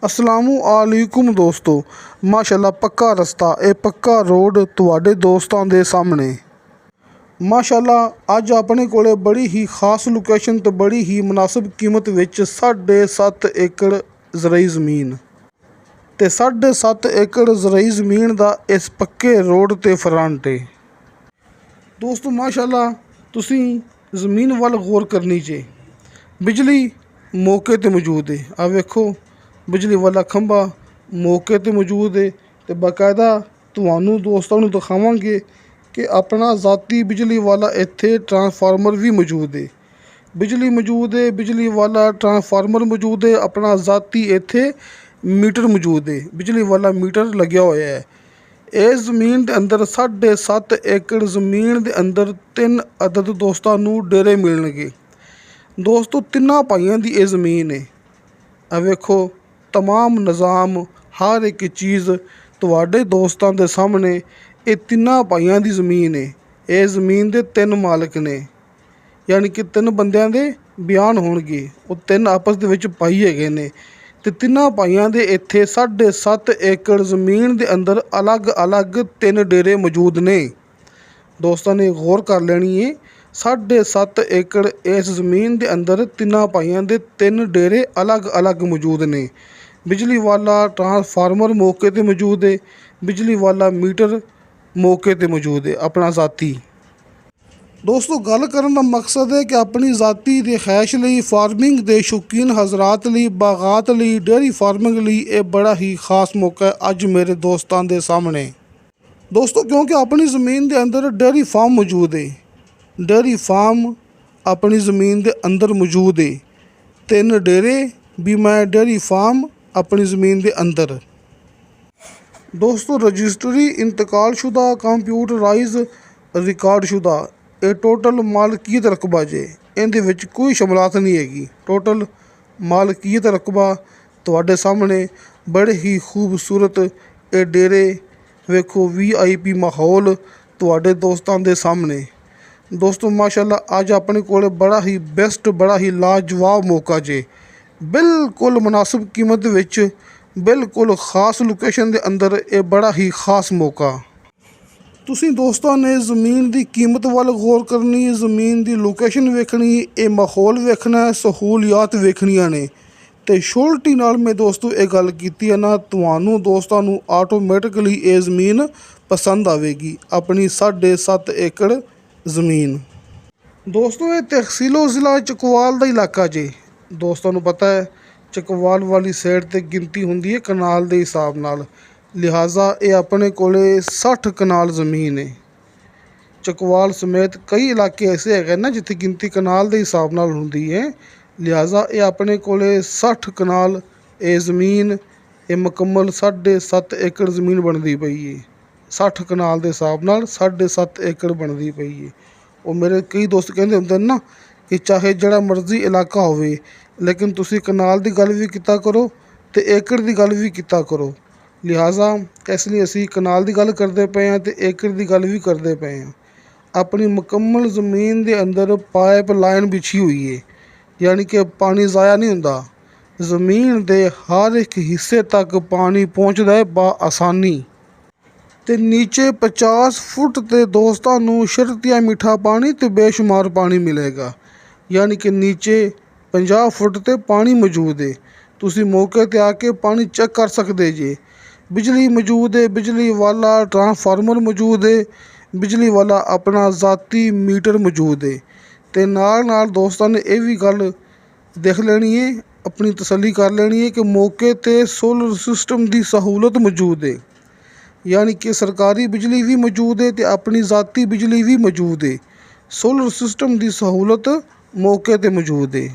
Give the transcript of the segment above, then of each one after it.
अस्सलामुअलैकुम दोस्तों, माशाअल्लाह पक्का रस्ता ये पक्का रोड तुहाडे दोस्तां दे सामने। माशाअल्लाह अज अपने कोले बड़ी ही खास लोकेशन तो बड़ी ही मुनासिब कीमत विच 7.5 एकड़ ज़रई ज़मीन ते 7.5 एकड़ ज़रई ज़मीन दा इस पक्के रोड ते फ्रंट है। दोस्तों माशाअल्लाह तुसीं ज़मीन वाल गौर करनी चे। बिजली मौके ते मौजूद है। आ वेखो बिजली वाला खंभा मौके ते मौजूद है ते बाकायदा तुहानू दोस्तां नू दिखावांगे कि अपना ज़ाती बिजली वाला इत्थे ट्रांसफार्मर भी मौजूद है। बिजली मौजूद है, बिजली वाला ट्रांसफार्मर मौजूद है, अपना ज़ाती इत्थे मीटर मौजूद है, बिजली वाला मीटर लग्या होया है। इस ज़मीन के अंदर 7.5 एकड़ ज़मीन के अंदर 3 अदद दोस्तां नू डेरे मिलणगे। दोस्तों तिन्ना भाइयों की यह ज़मीन है। आ वेखो तमाम निज़ाम हर एक चीज़ तुहाडे दोस्तां दे सामने ये तिन्ना भाइयों की ज़मीन है। ये ज़मीन के 3 मालक ने, यानी कि 3 बंदियां दे बयान होणगे। वो 3 आपस दे विच भाई हैगे ने ते तिन्ना भाइयों दे इत्थे 7.5 एकड़ ज़मीन के अंदर अलग अलग 3 डेरे मौजूद ने। दोस्तों ने गौर कर लेनी है। 7.5 एकड़ इस ज़मीन के अंदर तिन्ना भाइयों के 3 डेरे अलग अलग मौजूद ने। बिजली वाला ट्रांसफार्मर मौके ते मौजूद है, बिजली वाला मीटर मौके ते मौजूद है अपना ज़ाती। दोस्तों गल करन दा मकसद है कि अपनी ज़ाती दे खैश लई, फार्मिंग दे शौकीन हज़रात लई, बागात लई, डेयरी फार्मिंग लई ये बड़ा ही खास मौका है अज मेरे दोस्तां दे सामने। दोस्तों क्योंकि अपनी ज़मीन के अंदर डेयरी फार्म मौजूद है। डेयरी फार्म अपनी ज़मीन के अंदर मौजूद है। 3 डेरे भी मैं डेयरी फार्म अपनी ज़मीन के अंदर। दोस्तों रजिस्ट्री इंतकाल शुदा, कंप्यूटराइज रिकॉर्ड शुदा ये टोटल मालकीयत रकबा जे। इहदे विच कोई शमलात नहीं हैगी। टोटल मालकीयत रकबा तुहाडे सामने बड़े ही खूबसूरत ये डेरे वेखो VIP माहौल तुहाडे दोस्तां दे सामने। दोस्तों माशाअल्लाह अज अपने कोले बड़ा ही बेस्ट बड़ा ही लाजवाब मौका जे। बिल्कुल मुनासिब कीमत विच बिल्कुल खास लोकेशन के अंदर ये बड़ा ही खास मौका। तुसीं दोस्तों ने ज़मीन की कीमत वाल गौर करनी, ज़मीन की लोकेशन वेखनी, ये माहौल वेखना है, सहूलियात वेखनियां ने ते शोल्टी नाल मैं दोस्तों ये गल कीती है ना, तुहानू दोस्तां नू आटोमैटिकली ये ज़मीन पसंद आवेगी। अपनी 7.5 एकड़ ज़मीन। दोस्तों ये तहसीलो ज़िला चकवाल का इलाका जे। दोस्तों नू पता है चकवाल वाली साइड ते गिनती हुंदी है कनाल के हिसाब नाल, लिहाजा ये अपने कोले 60 कनाल ज़मीन है। चकवाल समेत कई इलाके ऐसे है ना जिथे गिनती कनाल के हिसाब नाल हुंदी है, लिहाजा ये अपने कोले 60 कनाल ये ज़मीन ये मुकम्मल 7.5 एकड़ ज़मीन बनती पई है। 60 कनाल के हिसाब नाल 7.5 एकड़ बनती पई है। और मेरे कई दोस्त कहते होंगे ना कि चाहे जड़ा मर्जी इलाका होवे लेकिन तुसी कनाल की गल भी किया करो तो एकड़ की गल भी किया करो। लिहाजा इसलिए असी कनाल की गल करते पे हैं तो एकड़ की गल भी करते पे हैं। अपनी मुकम्मल ज़मीन के अंदर पाइप लाइन बिछी हुई है, यानी कि पानी ज़ाया नहीं होंदा। ज़मीन के हर एक हिस्से तक पानी पहुँचता है बआसानी ते नीचे 50 फुट ते दोस्तां नू शर्तिया मीठा पानी ते बेशुमार पानी मिलेगा। यानी कि नीचे 50 फुट ते पानी मौजूद है। तुसी मौके ते आके पानी चेक कर सकते जे। बिजली मौजूद है, बिजली वाला ट्रांसफार्मर मौजूद है, बिजली वाला अपना ज़ाती मीटर मौजूद है। ते नाल नाल दोस्तां ने यह भी गल देख लेनी है, अपनी तसल्ली कर लेनी है कि मौके ते सोलर सिस्टम की सहूलत मौजूद है। यानी कि सरकारी बिजली भी मौजूद है तो अपनी ज़ाती बिजली भी मौजूद है। सोलर सिस्टम की सहूलत मौके ते मौजूद है।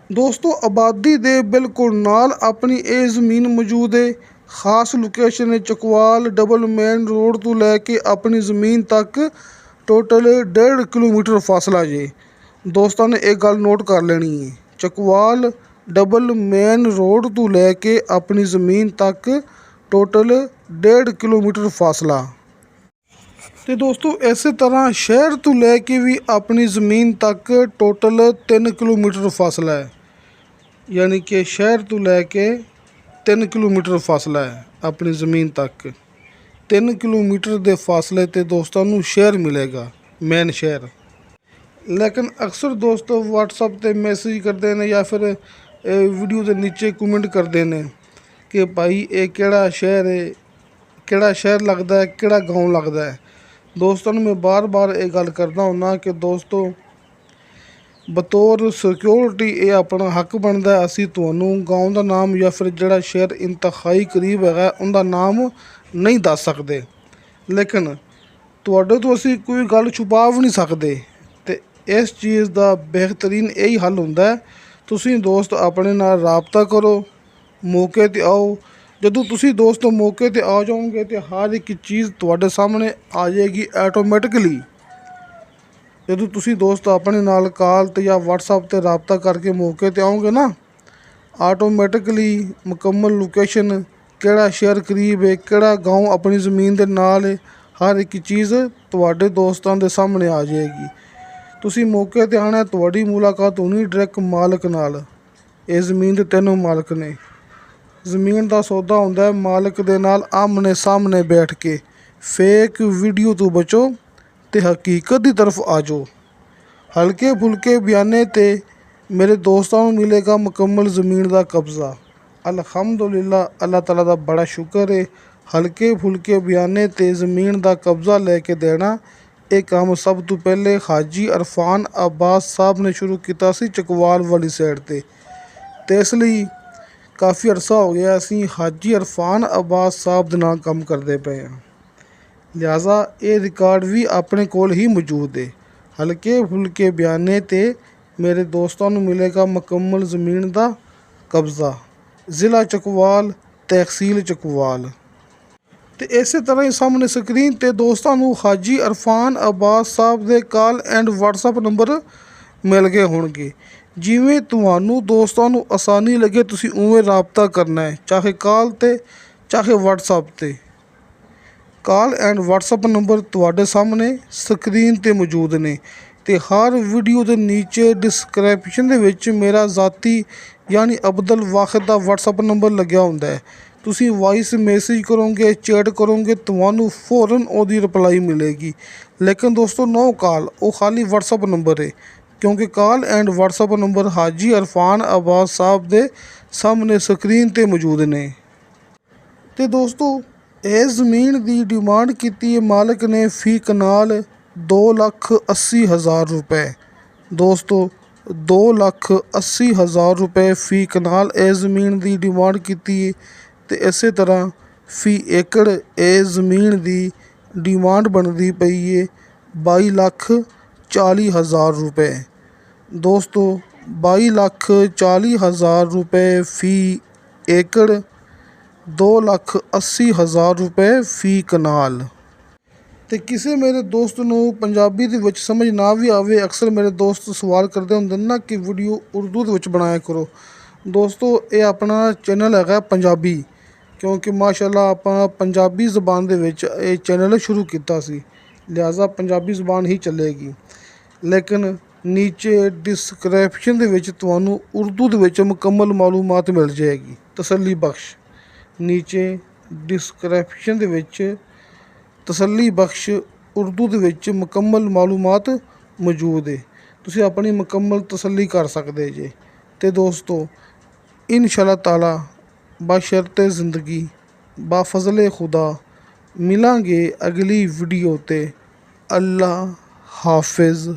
दोस्तों आबादी दे बिल्कुल नाल अपनी ये ज़मीन मौजूद है। खास लोकेशन है चकवाल डबल मेन रोड तो लैके अपनी ज़मीन तक टोटल 1.5 किलोमीटर फासला जे। दोस्तों ने एक गल नोट कर लेनी है, चकवाल डबल मेन रोड तो लैके अपनी ज़मीन तक टोटल 1.5 किलोमीटर फासला। तो दोस्तों इस तरह शहर तो लैके भी अपनी ज़मीन तक टोटल 3 किलोमीटर फासला है। यानी कि शहर तो लैके 3 ਕਿਲੋਮੀਟਰ ਫਾਸਲਾ ਹੈ ਆਪਣੀ ਜ਼ਮੀਨ ਤੱਕ। 3 ਕਿਲੋਮੀਟਰ ਦੇ ਫਾਸਲੇ 'ਤੇ ਦੋਸਤਾਂ ਨੂੰ ਸ਼ਹਿਰ ਮਿਲੇਗਾ, ਮੇਨ ਸ਼ਹਿਰ। ਲੇਕਿਨ ਅਕਸਰ ਦੋਸਤ WhatsApp 'ਤੇ ਮੈਸੇਜ ਕਰਦੇ ਨੇ ਜਾਂ ਫਿਰ ਵੀਡੀਓ ਦੇ ਨੀਚੇ ਕਮੈਂਟ ਕਰਦੇ ਨੇ ਕਿ ਭਾਈ ਇਹ ਕਿਹੜਾ ਸ਼ਹਿਰ ਹੈ, ਕਿਹੜਾ ਸ਼ਹਿਰ ਲੱਗਦਾ ਹੈ, ਕਿਹੜਾ ਗਾਉਂ ਲੱਗਦਾ ਹੈ। ਦੋਸਤਾਂ ਨੂੰ ਮੈਂ ਬਾਰ-ਬਾਰ ਇਹ ਗੱਲ ਕਰਦਾ ਹੁੰਦਾ ਕਿ ਦੋਸਤੋ, ਬਤੌਰ ਸਿਕਿਉਰਿਟੀ ਇਹ ਆਪਣਾ ਹੱਕ ਬਣਦਾ ਅਸੀਂ ਤੁਹਾਨੂੰ ਗਾਉਂ ਦਾ ਨਾਮ ਜਾਂ ਫਿਰ ਜਿਹੜਾ ਸ਼ਹਿਰ ਇੰਤਹਾਈ ਕਰੀਬ ਹੈਗਾ ਉਹਦਾ ਨਾਮ ਨਹੀਂ ਦੱਸ ਸਕਦੇ। ਲੇਕਿਨ ਤੁਹਾਡੇ ਤੋਂ ਅਸੀਂ ਕੋਈ ਗੱਲ ਛੁਪਾ ਵੀ ਨਹੀਂ ਸਕਦੇ। ਅਤੇ ਇਸ ਚੀਜ਼ ਦਾ ਬਿਹਤਰੀਨ ਇਹੀ ਹੱਲ ਹੁੰਦਾ, ਤੁਸੀਂ ਦੋਸਤ ਆਪਣੇ ਨਾਲ ਰਾਬਤਾ ਕਰੋ, ਮੌਕੇ 'ਤੇ ਆਓ। ਜਦੋਂ ਤੁਸੀਂ ਦੋਸਤ ਮੌਕੇ 'ਤੇ ਆ ਜਾਓਗੇ ਤਾਂ ਹਰ ਇੱਕ ਚੀਜ਼ ਤੁਹਾਡੇ ਸਾਹਮਣੇ ਆ ਜਾਏਗੀ ਆਟੋਮੈਟਿਕਲੀ। ਜਦੋਂ ਤੁਸੀਂ ਦੋਸਤ ਆਪਣੇ ਨਾਲ ਕਾਲ 'ਤੇ ਜਾਂ WhatsApp 'ਤੇ ਰਾਬਤਾ ਕਰਕੇ ਮੌਕੇ 'ਤੇ ਆਓਗੇ ਨਾ, ਆਟੋਮੈਟਿਕਲੀ ਮੁਕੰਮਲ ਲੋਕੇਸ਼ਨ, ਕਿਹੜਾ ਸ਼ਹਿਰ ਕਰੀਬ ਹੈ, ਕਿਹੜਾ ਗਾਉਂ ਆਪਣੀ ਜ਼ਮੀਨ ਦੇ ਨਾਲ ਹੈ, ਹਰ ਇੱਕ ਚੀਜ਼ ਤੁਹਾਡੇ ਦੋਸਤਾਂ ਦੇ ਸਾਹਮਣੇ ਆ ਜਾਏਗੀ। ਤੁਸੀਂ ਮੌਕੇ 'ਤੇ ਆਉਣਾ, ਤੁਹਾਡੀ ਮੁਲਾਕਾਤ ਹੋਣੀ ਡਾਇਰੈਕਟ ਮਾਲਕ ਨਾਲ। ਇਹ ਜ਼ਮੀਨ ਦੇ 3 ਮਾਲਕ ਨੇ। ਜ਼ਮੀਨ ਦਾ ਸੌਦਾ ਹੁੰਦਾ ਹੈ ਮਾਲਕ ਦੇ ਨਾਲ ਆਮਣੇ ਸਾਹਮਣੇ ਬੈਠ ਕੇ। ਫੇਕ ਵੀਡੀਓ ਤੋਂ ਬਚੋ ਅਤੇ ਹਕੀਕਤ ਦੀ ਤਰਫ ਆ ਜਾਓ। ਹਲਕੇ ਫੁਲਕੇ ਬਿਆਨੇ 'ਤੇ ਮੇਰੇ ਦੋਸਤਾਂ ਨੂੰ ਮਿਲੇਗਾ ਮੁਕੰਮਲ ਜ਼ਮੀਨ ਦਾ ਕਬਜ਼ਾ। ਅਲਹਮਦੁਲਿਲਾ, ਅੱਲਾਹ ਤਾਲਾ ਦਾ ਬੜਾ ਸ਼ੁਕਰ ਹੈ। ਹਲਕੇ ਫੁਲਕੇ ਬਿਆਨੇ 'ਤੇ ਜ਼ਮੀਨ ਦਾ ਕਬਜ਼ਾ ਲੈ ਕੇ ਦੇਣਾ, ਇਹ ਕੰਮ ਸਭ ਤੋਂ ਪਹਿਲੇ ਹਾਜੀ ਇਰਫਾਨ ਅਬਾਸ ਸਾਹਿਬ ਨੇ ਸ਼ੁਰੂ ਕੀਤਾ ਸੀ ਚਕਵਾਲ ਵਾਲੀ ਸਾਈਡ 'ਤੇ। ਅਤੇ ਇਸ ਲਈ ਕਾਫੀ ਅਰਸਾ ਹੋ ਗਿਆ ਅਸੀਂ ਹਾਜੀ ਇਰਫਾਨ ਅਬਾਸ ਸਾਹਿਬ ਦੇ ਨਾਲ ਕੰਮ ਕਰਦੇ ਪਏ ਹਾਂ। ਲਿਹਾਜ਼ਾ ਇਹ ਰਿਕਾਰਡ ਵੀ ਆਪਣੇ ਕੋਲ ਹੀ ਮੌਜੂਦ ਹੈ। ਹਲਕੇ ਫੁਲਕੇ ਬਿਆਨੇ 'ਤੇ ਮੇਰੇ ਦੋਸਤਾਂ ਨੂੰ ਮਿਲੇਗਾ ਮੁਕੰਮਲ ਜ਼ਮੀਨ ਦਾ ਕਬਜ਼ਾ, ਜ਼ਿਲ੍ਹਾ ਚਕਵਾਲ, ਤਹਿਸੀਲ ਚਕਵਾਲ। ਅਤੇ ਇਸੇ ਤਰ੍ਹਾਂ ਹੀ ਸਾਹਮਣੇ ਸਕਰੀਨ 'ਤੇ ਦੋਸਤਾਂ ਨੂੰ ਹਾਜੀ ਇਰਫਾਨ ਅਬਾਸ ਸਾਹਿਬ ਦੇ ਕਾਲ ਐਂਡ WhatsApp ਨੰਬਰ ਮਿਲ ਗਏ ਹੋਣਗੇ। ਜਿਵੇਂ ਤੁਹਾਨੂੰ ਦੋਸਤਾਂ ਨੂੰ ਆਸਾਨੀ ਲੱਗੇ ਤੁਸੀਂ ਉਵੇਂ ਰਾਬਤਾ ਕਰਨਾ ਹੈ, ਚਾਹੇ ਕਾਲ 'ਤੇ ਚਾਹੇ WhatsApp 'ਤੇ। ਕਾਲ ਐਂਡ WhatsApp ਨੰਬਰ ਤੁਹਾਡੇ ਸਾਹਮਣੇ ਸਕਰੀਨ 'ਤੇ ਮੌਜੂਦ ਨੇ। ਅਤੇ ਹਰ ਵੀਡੀਓ ਦੇ ਨੀਚੇ ਡਿਸਕ੍ਰਿਪਸ਼ਨ ਦੇ ਵਿੱਚ ਮੇਰਾ ਜ਼ਾਤੀ ਯਾਨੀ ਅਬਦੁਲ ਵਾਹਿਦ ਦਾ WhatsApp ਨੰਬਰ ਲੱਗਿਆ ਹੁੰਦਾ ਹੈ। ਤੁਸੀਂ ਵਾਇਸ ਮੈਸੇਜ ਕਰੋਗੇ, ਚੈਟ ਕਰੋਗੇ, ਤੁਹਾਨੂੰ ਫੌਰਨ ਉਹਦੀ ਰਿਪਲਾਈ ਮਿਲੇਗੀ। ਲੇਕਿਨ ਦੋਸਤੋ ਨੋ ਕਾਲ, ਉਹ ਖਾਲੀ WhatsApp ਨੰਬਰ ਹੈ, ਕਿਉਂਕਿ ਕਾਲ ਐਂਡ WhatsApp ਨੰਬਰ ਹਾਜੀ ਇਰਫਾਨ ਅਬਾਸ ਸਾਹਿਬ ਦੇ ਸਾਹਮਣੇ ਸਕਰੀਨ 'ਤੇ ਮੌਜੂਦ ਨੇ। ਅਤੇ ਦੋਸਤੋ ਇਸ ਜ਼ਮੀਨ ਦੀ ਡਿਮਾਂਡ ਕੀਤੀ ਹੈ ਮਾਲਕ ਨੇ ਫੀ ਕਨਾਲ 2,80,000 ਰੁਪਏ। ਦੋਸਤੋ 2,80,000 ਰੁਪਏ ਫੀ ਕਨਾਲ ਇਸ ਜ਼ਮੀਨ ਦੀ ਡਿਮਾਂਡ ਕੀਤੀ ਹੈ। ਅਤੇ ਇਸੇ ਤਰ੍ਹਾਂ ਫੀ ਏਕੜ ਇਸ ਜ਼ਮੀਨ ਦੀ ਡਿਮਾਂਡ ਬਣਦੀ ਪਈ ਹੈ 22,40,000 ਰੁਪਏ। ਦੋਸਤੋ 22,40,000 ਰੁਪਏ ਫੀ ਏਕੜ, 2,80,000 ਰੁਪਏ ਫੀ ਕਨਾਲ। ਅਤੇ ਕਿਸੇ ਮੇਰੇ ਦੋਸਤ ਨੂੰ ਪੰਜਾਬੀ ਦੇ ਵਿੱਚ ਸਮਝ ਨਾ ਵੀ ਆਵੇ, ਅਕਸਰ ਮੇਰੇ ਦੋਸਤ ਸਵਾਲ ਕਰਦੇ ਹੁੰਦੇ ਨੇ ਨਾ ਕਿ ਵੀਡੀਓ ਉਰਦੂ ਦੇ ਵਿੱਚ ਬਣਾਇਆ ਕਰੋ। ਦੋਸਤੋ ਇਹ ਆਪਣਾ ਚੈਨਲ ਹੈਗਾ ਪੰਜਾਬੀ, ਕਿਉਂਕਿ ਮਾਸ਼ਾਅੱਲਾ ਆਪਾਂ ਪੰਜਾਬੀ ਜ਼ਬਾਨ ਦੇ ਵਿੱਚ ਇਹ ਚੈਨਲ ਸ਼ੁਰੂ ਕੀਤਾ ਸੀ, ਲਿਹਾਜ਼ਾ ਪੰਜਾਬੀ ਜ਼ਬਾਨ ਹੀ ਚੱਲੇਗੀ। ਲੇਕਿਨ ਨੀਚੇ ਡਿਸਕ੍ਰਿਪਸ਼ਨ ਦੇ ਵਿੱਚ ਤੁਹਾਨੂੰ ਉਰਦੂ ਦੇ ਵਿੱਚ ਮੁਕੰਮਲ ਮਾਲੂਮਾਤ ਮਿਲ ਜਾਏਗੀ, ਤਸੱਲੀ ਬਖਸ਼। ਨੀਚੇ ਡਿਸਕ੍ਰਿਪਸ਼ਨ ਦੇ ਵਿੱਚ ਤਸੱਲੀ ਬਖਸ਼ ਉਰਦੂ ਦੇ ਵਿੱਚ ਮੁਕੰਮਲ ਮਾਲੂਮਾਤ ਮੌਜੂਦ ਹੈ, ਤੁਸੀਂ ਆਪਣੀ ਮੁਕੰਮਲ ਤਸੱਲੀ ਕਰ ਸਕਦੇ ਜੇ। ਅਤੇ ਦੋਸਤੋ ਇਨਸ਼ਾ ਤਾਲਾ ਬਸ਼ਰਤੇ ਜ਼ਿੰਦਗੀ ਬਾਫਜ਼ਲੇ ਖੁਦਾ ਮਿਲਾਂਗੇ ਅਗਲੀ ਵੀਡੀਓ 'ਤੇ। ਅੱਲਾ ਹਾਫਿਜ਼।